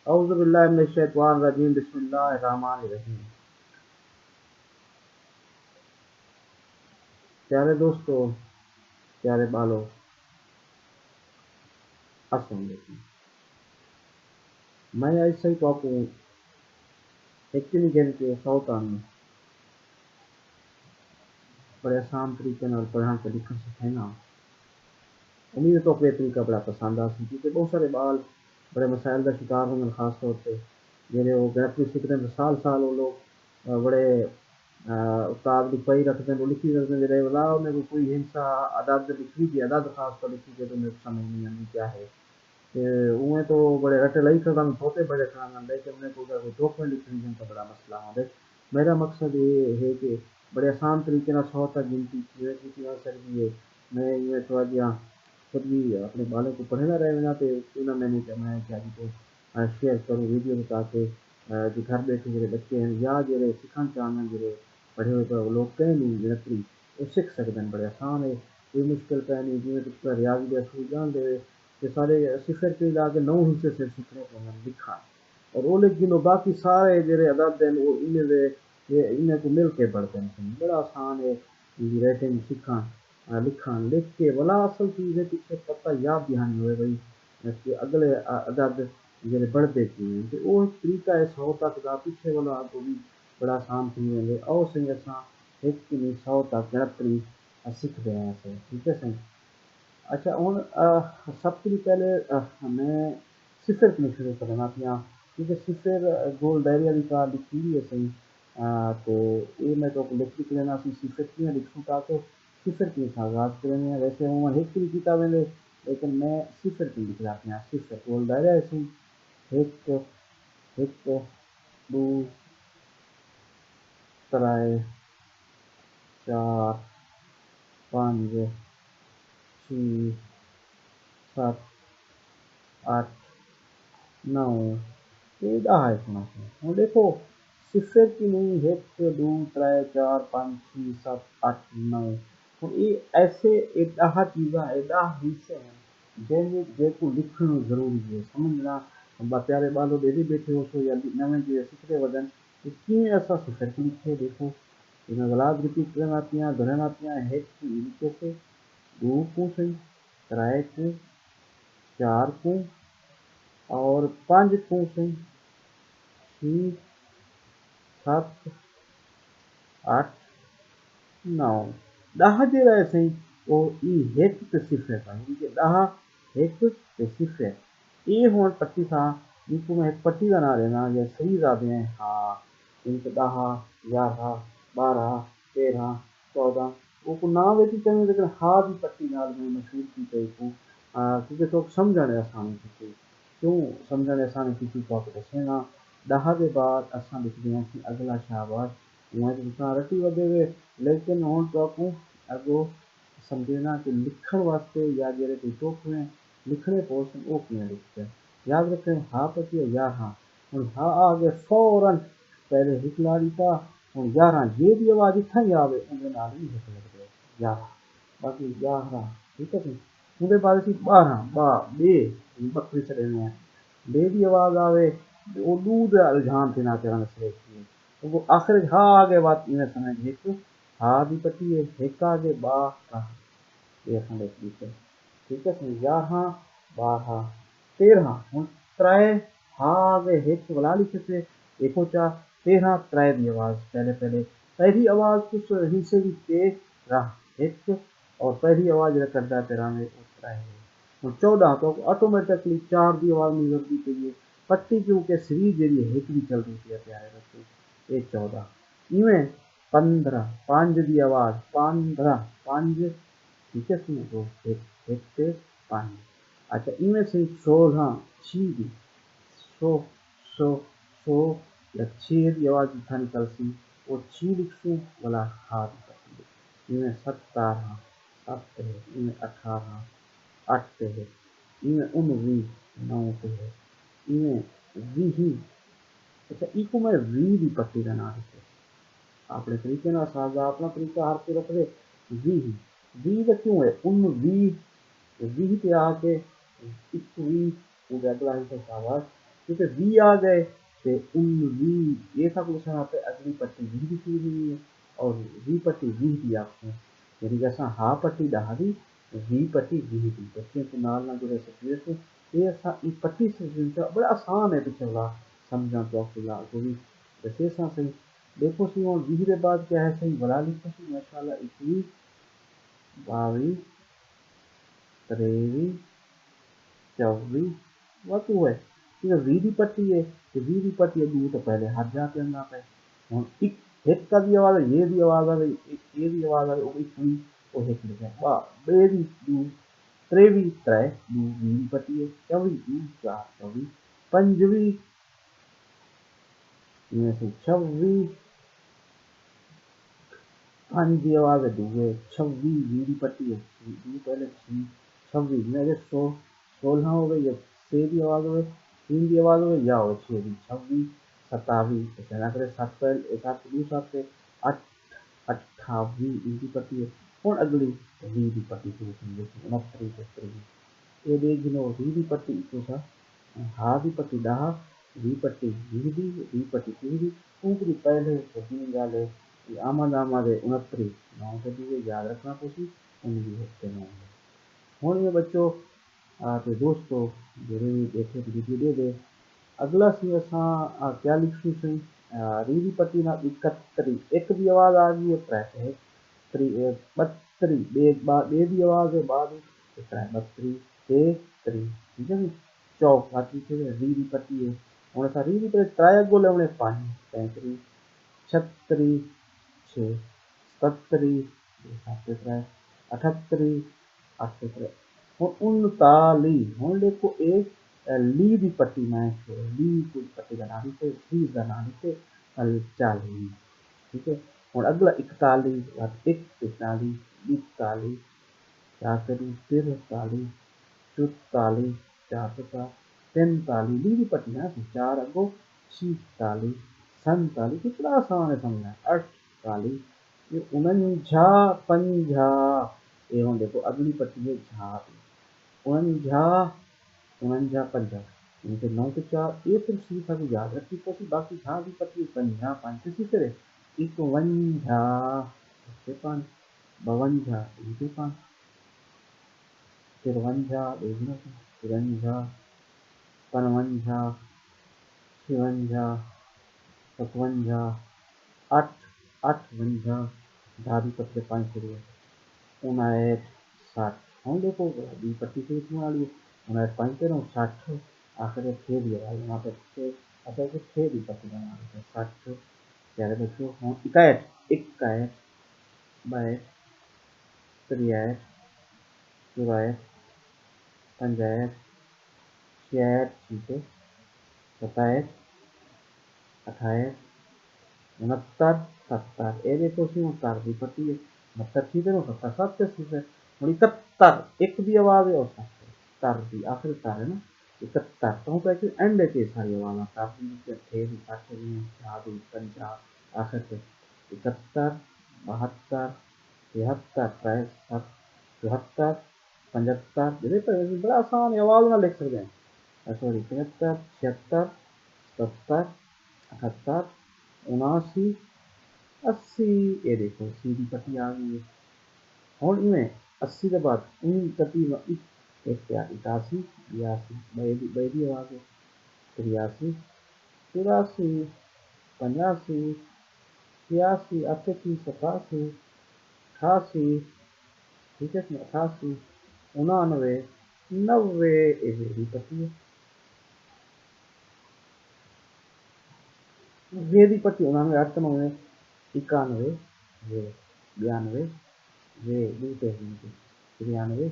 اعوذ باللہ من الشیطان الرجیم، بسم اللہ الرحمن الرحیم۔ پیارے دوستو، پیارے بالو، السلام علیکم۔ میں ایسا ہی تو آپ کو ایکچولی کہنے کے سوتان بڑے آسان طریقے نال پڑھان کے لکھن سکھائنا۔ امید ہے تو یہ طریقہ بڑا پسند آ سی، کیونکہ بہت سارے بال بڑے مسائل کا شکار ہوں، خاص طور پہ جہے وہ گرافی سیکھتے ہیں سال وہ لوگ بڑے استاد لکھوائی رکھتے ہیں، وہ لکھی رکھتے ہیں جڑے ولا انہیں کو کوئی ہنسا عدد لکھی تھی، عدد خاص طور لکھی تھی تو میرے کو سمجھ نہیں آتی کیا ہے کہ اوہیں تو بڑے رٹے لائی کھڑا چھوٹے بڑے کھڑا لیکن انہیں کو کوئی ٹوک میں لکھنی جن کا بڑا مسئلہ ہے۔ میرا مقصد یہ ہے کہ بڑے آسان طریقے سے 100 تک گنتی کی آ سکتی ہے۔ میں یہ تھوڑا جہاں خود بھی اپنے بالوں کو پڑھے نہ رہے نا تو انہوں میں نے کہنا ہے کہ آج کو شیئر کروں ویڈیو بتا کے کہ گھر بیٹھے جڑے بچے ہیں یا جڑے سکھنا چاہتے ہیں جڑے پڑھے ہوئے تو لوگ کہیں نہیں جنتری وہ سیکھ سکتے ہیں، بڑے آسان ہے، کوئی مشکل پہ نہیں۔ جی کچھ ریاضی کے اصول جان دے کہ سارے صفر کے علا کے 9 حصے سے سیکھنے کو لکھا اور وہ لکھ گنو باقی سارے جڑے عدد ہیں وہ انہیں کو مل کے پڑھتے ہیں۔ بڑا آسان ہے رائٹنگ سیکھنا لکھنا لکھ کے ولا اصل چیز ہے پیچھے پتہ یاد دہانی ہوئے بھائی کہ اگلے عدد جڑے بڑھتے کی ہیں تو وہ طریقہ ہے 100 تک کا پیچھے والا کو بھی بڑا آسان تھی ویندے او سی اساں ایک کی 100 تک گنتری سیکھتے ہیں ایسے، ٹھیک ہے سی۔ اچھا ہوں سب سے پہلے میں صفر کی شروع کرنا پیا کیونکہ صفر گول دائرے والی کا لکھی ہوئی ہے صحیح تو یہ میں تو لکھ لینا سی صفر کیوں لکھوں تاکہ صفر کی آغاز کریں ہیں۔ ویسے ہوں ایک کی کیتا ویندے لیکن میں صفر کی لکھ رہا پیا، صفر گول دائرہ ہے سی ایک ایک دو ترائے چار پانچ چھ سات آٹھ نو یہ 10 ہے سنا سی۔ ہوں دیکھو صفر کی نہیں 1 2 3 4 5 6 7 8 9 ہوں یہ ایسے 10 چیزاں 10 حصے ہیں جن کو لکھنا ضروری ہے سمجھنا۔ پیارے بالو دے بیٹھے ہو سو یا نویں جو سیکھتے ودن کیوں ایسا صفر کی لکھے دیکھو انہیں غلط رپیٹ کرنا پیا دہرانا پیا 1 کی لکھے سے 2 کو صحیح 3 کو 4 کو اور 5 کو صحیح 6 7 8 9 10 جو رہے صحیح وہ ایک تے صفر تھا کیونکہ 10 ایک تے صفر یہ ہون پٹی تھا جن کو میں ایک پٹی بنا دینا یا صحیح زیادہ ہیں ہاں ان کے 10 11 12 13 14 وہ کو نام ویسی چاہیے لیکن ہاں بھی پٹی نال میں مشہور کی گئی کو کیونکہ تو سمجھانے آسانی کی کیوں سمجھانے آسانی کی تو آپ دسے نا 10 کے بعد اساں لکھ دیا کہ اگلا شاباش میں رٹی ودے ہوئے لیکن ہوں تو آپ اگو سمجھنا کہ لکھن واسطے یا جڑے کوئی ٹوک میں لکھنے پوسٹ وہ کیوں لکھتے ہیں یاد رکھیں ہاں پتی ہے یا ہاں ہوں ہاں آگے فوراً پہلے ہک لا دیتا ہوں 11 یہ بھی آواز اتنا ہی آوے اندر نال بھی ہک لگ دے 11 باقی 11 ٹھیک ہے جی اندر بعد سی 12 با بے بکری چڑھے ہیں بے بھی آواز آوے وہ دودھ رجحان تھی نہ کرنا سلے کی وہ آخر ہاں آگے بات انہیں سمجھ ہک ہاں دی پٹی ہے ہک آگے با یہ سمجھ ہے ٹھیک ہے سی 11 12 13 ہوں ترائے ہاں آگے ہک بلا لکھے سے ایک 13 ترائے دی آواز پہلے پہلی آواز کچھ حصے بھی تیز رہا ایک اور پہلی آواز جو کرتا ہے تیرہ میں ترائے اور 14 تو آٹومیٹکلی 4 دی آواز نہیں ضرورتی چاہیے پٹی کیونکہ سری جیری ہک بھی چل رہی تھی پیارے بچے یہ 14 ایویں 15 5 دی آواز 15 5 ٹھیک ہے سی وہ ایک سے 5 اچھا ایویں سے 16 6 دی 100 یا 6 دی آواز جتنا نکل سی وہ 6 لکھوں والا ہاتھ پٹی ایویں 17 7 ہے ایویں 18 8 ہے ایویں 19 9 ہے ایویں 20 اچھا ایک میں 20 دی پٹی کا نام ہے اپنے طریقے نہ سازا اپنا طریقہ ہر کے رکھ دے 20 کا کیوں ہے 19 20 پہ آ کے 21 وہ اگلا حصہ شاباش کیونکہ وی آ گئے تو ان وی یہ سب کچھ پہ اگلی پٹی وی بھی تھی ہوئی ہے اور وی پٹی وی بھی آپ کو یعنی کہ اصل ہا پٹی ڈہا دی وی پٹی وی بھی بچے کو نال نہ جڑے سکتے تھے یہ اصل پٹی سے بڑا آسان ہے پیچھے لا سمجھا تو آپ کو کو بھی ویسے سا صحیح دیکھو سی اور وی کے بعد کیا ہے صحیح بڑا لکھو سی ماشاء اللہ 21 22 23 24 وہ ہے کیونکہ وی کی پٹی ہے تو وی کی پٹی ابھی تو پہلے ہاتھ جاتے اندر پہ ہوں ایک کا بھی آواز ہے یہ بھی آواز آ رہی یہ بھی آواز آ رہی وہ بھی وہ ایک لکھا واہ بے بھی تریوی ترے وی پٹی ہے چوبی 4 24 25 میں سے 26 5 کی آواز ہے دوے 26 وی کی پٹی ہے دو پہلے 26 میں 16 ہو گئی جب 6 کی آواز ہوئے 3 کی آواز ہوئے یا ہوئے 6 کی 26 27 ایسا نہ کرے 7 پہلے 7 2 7 سے 8 28 ان کی پٹی ہے اور اگلی وی کی پٹی شروع کی 69 یہ دیکھ لو وی کی پٹی کو سا ہا کی پٹی ڈہا وی پٹی وی پٹی وی اوپری پہلے دین گالے آمد 69 9 سے بھی یاد رکھنا پوسی ان کی ہفتے میں ہوں یہ بچوں تو دوستو جڑے دیکھے ویڈیو دے دے اگلا سی اساں کیا لکھوں سی ری کی پٹی نہ 31 ایک بھی آواز آ گئی ہے 32 بے بھی آواز ہے بعد 32 33 ٹھیک ہے نا چوک باقی ری کی پٹی ہے ہوں اصا ری کی پٹی ٹرائی اگو لے 5 35 36 6 37 38 38 ہوں 39 ہوں دیکھو ایک لی کی پٹی میں لی کی پٹی کا نام سے لی کا نام سے 40 ٹھیک ہے اور اگلا 41 41 42 43 44 44 4 43 لی کی پٹی ہے 4 اگو 46 47 کتنا آسان ہے سمجھنا 48 یہ 49 50 یہ ہوں دیکھو اگلی پٹی ہے جھا 49 49 50 ان کے 9 سے 4 یہ صرف سی کو یاد رکھی پسی باقی جھا کی پٹی 50 5 کسی طرح 51 سے 5 52 ان کے 5 53 دیکھنا 53 55 56 57 8 58 ڈھابی پتلے 5 سے 59 60 ہوں دیکھو ابھی پٹی سے اتنے والی 59 5 سے 60 آخر 6 بھی ہے یہاں پہ 6 اصل سے 6 بھی پٹی بنا رہے 60 پیارے بچوں ہوں 61 61 62 63 64 65 66 ٹھیک ہے 27 28 69 70 یہ دیکھو سی 70 کی پٹی ہے 70 ٹھیک ہے نا 70 7 سے 71 ایک بھی آواز ہے اور 70 بھی آخر تار ہے نا 71 تو ہوں کہ اینڈ کے ساری آواز تار بھی 6 بھی 8 بھی 4 بھی 50 آخر سے 71 72 73 74 75 بڑا آسان ہے آواز نہ لکھ سکتے ہیں سوری 75 76 77 78 79 80 یہ دیکھو سی کی پٹی آ گئی ہے ہوں میں 80 کے بعد ان پٹی میں ایک 81 82 بے آواز ہے 83 84 85 86 88 87 88 ٹھیک ہے 88 99 90 یہ پٹی ہے یہ پٹی 99 98 91 92 93 94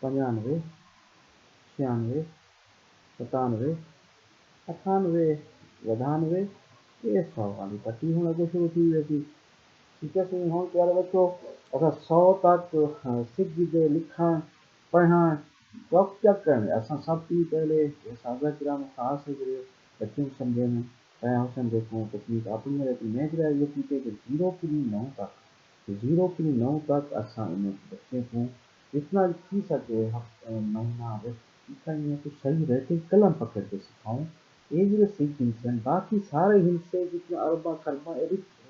95 96 97 98 92 یہ 100 والی پٹی ہوں اگے شروع کی ویسی ٹھیک ہے سی ہوں پیارے بچوں اگر 100 تک سکھ دے لکھن پڑھن تو کیا کریں اصل سب کی پہلے سازہ کرام خاص ہے کہ بچوں کو سمجھے میں پیا حسن دیکھوں تکنیک اپنی رہتی میں یہ کیتے کہ 0.9 تک 0.9 تک اصل بچے کو جتنا کی سکے مہینہ کہیں تو صحیح رہتے قلم پکڑ کے سکھاؤں یہ جو سیکھ انسان باقی سارے ہنسے جتنے اربا کربا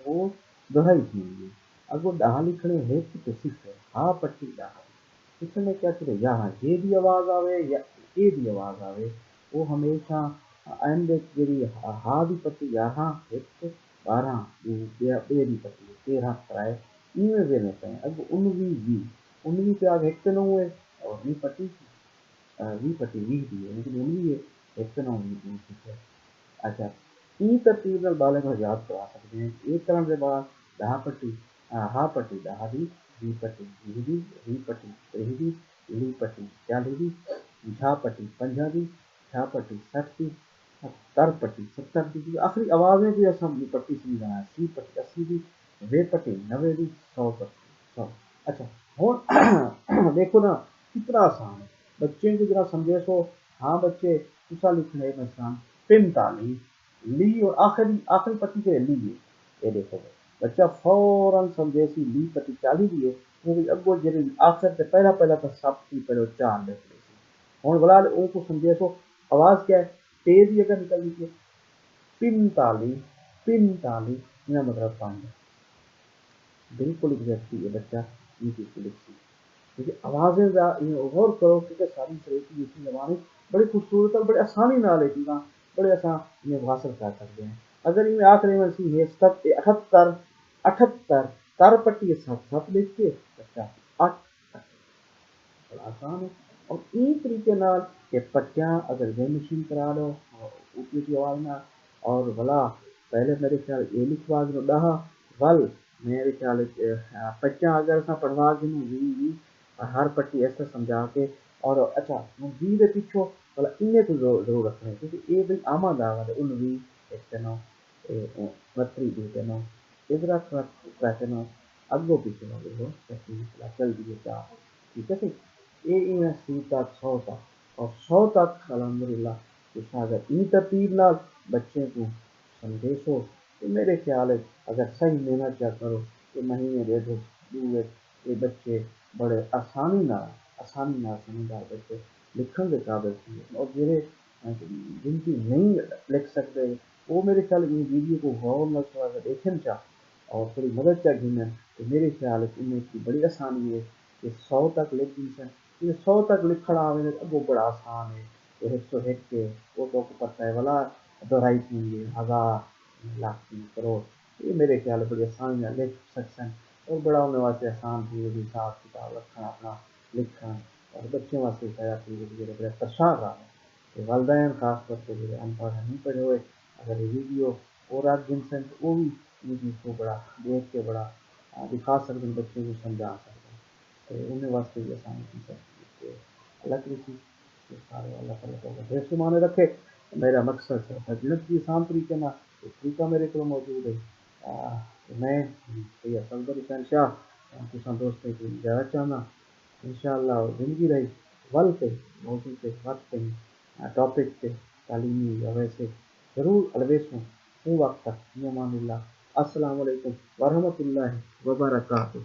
وہ دہائی تھی اگر وہ ڈہا لکھنے ہے تو صرف ہے ہاں پٹی ڈہا اس میں کیا کرے یہاں یہ بھی آواز آوے یا یہ بھی آواز آوے وہ ہمیشہ آئندے جی ہا بھی پٹی یہاں ایک 12 بیری پٹی 13 کرائے ایویں ویلے پہ اب 19 پہ آگ ایک نو ہے اور نہیں پٹی وی پٹی وی بھی ہے لیکن 19 ایک نو ہے اچھا ای ترتیب بالے کو یاد کرا سکتے ہیں ایک طرح کے بعد ڈہا پٹی ہا پٹی ڈہا دی وی پٹی وی دی ری پٹی تری دی لی پٹی 40 دی جھا پٹی 50 دی جھا پٹی 60 دی تر پٹی 70 دی آخری آوازیں بھی اصل پٹی سمجھانا ہے سی پٹی 80 دی وے پٹی 90 دی 100 پٹی 100 اچھا ہوں دیکھو نا کتنا آسان ہے بچے کو ذرا سمجھے سو ہاں بچے تسا لکھنے میں آسان 45 لی اور آخری پٹی سے لی ہے یہ دیکھو بچہ فوراً سمجھے سی لی پٹی 40 دی ہے وہ اگو جی آخر سے پہلا تو سب کی پہلے 4 لکھ لی ہوں بلا ان کو سمجھے سو آواز کیا ہے تیز ہی اگر نکل لیجیے 45 یہ مطلب 5 بالکل ایگزیکٹلی یہ بچہ لکھ سی کیونکہ آوازیں غور کرو کیونکہ ساری سریتی اسی زبانیں بڑی خوبصورت اور بڑی آسانی نہ لیتی نا بڑے آسان یہ حاصل کر سکتے ہیں اگر ان آخری میں سی ہے 78 تر پٹی 7 لکھ کے بچہ 8 بڑا آسان ہے اور این طریقے نال کہ پٹیاں اگر وہ مشین کرا لو اوپر کی آواز نہ اور بھلا پہلے میرے خیال یہ لکھوا دو ڈہا ول میرے خیال پچاں اگر اساں پڑھوا دیں ہر پٹی ایسا سمجھا کے اور اچھا وی دے پیچھو بلا انہیں تو ضرور رکھنے کیونکہ یہ بھائی آما داغا ہے 19 ایک نو 29 2 نو ادھر کہتے نو اگو پیچھے نہ دیکھو چل دیے چاہ ٹھیک ہے سی یہ سی تک 100 تک اور 100 تک الحمدللہ اس اگر ای ترتیب نال بچے کو سمجھے سو تو میرے خیال ہے اگر صحیح محنت کیا کرو تو مہینے دے دو یہ بچے بڑے آسانی نہ سمجھدار بچے لکھن کے قابل تھی اور جڑے جن کی نہیں لکھ سکتے وہ میرے خیال ان ویڈیو کو غور نہ اگر دیکھیں چاہ اور تھوڑی مدد چاہ گھن تو میرے خیال ان میں کی بڑی آسانی ہے کہ 100 تک لکھ دی سن یہ 100 تک لکھنا آئے تو وہ بڑا آسان ہے تو 101 کے وہ تو پتہ ہے والا دہرائی تھی 1000 لاکھ کروڑ یہ میرے خیال بڑی آسانی لکھ سکتے ہیں اور بڑا ہونے واسطے آسان تھی حساب کتاب رکھنا اپنا لکھنا اور بچوں واسطے پایا تھی بڑے پرشار رہا ہے کہ والدین خاص طور پہ جو ان پڑھ نہیں پڑھے ہوئے اگر یہ ویڈیو اور آپ جن سے وہ بھی ویڈیو کو بڑا دیکھ کے بڑا دکھا سکتے ہیں بچوں کو سمجھا سکتے ہیں تو انہیں واسطے بھی آسانی کی سکتی ہے اللہ کی سارے اللہ تعالیٰ کو ڈھیر سے مانے رکھے میرا مقصد ہے جنت کی آسان طریقے نہ طریقہ میرے کو موجود ہے میں صدر حسین شاہ کسان دوست کی زیادہ چاہنا ان شاء اللہ زندگی رہی ول پہ موضوع پہ وقت پہ ٹاپک پہ تعلیمی یا ویسے ضرور الویز ہوں وقت تک امان اللہ السلام علیکم ورحمۃ اللہ وبرکاتہ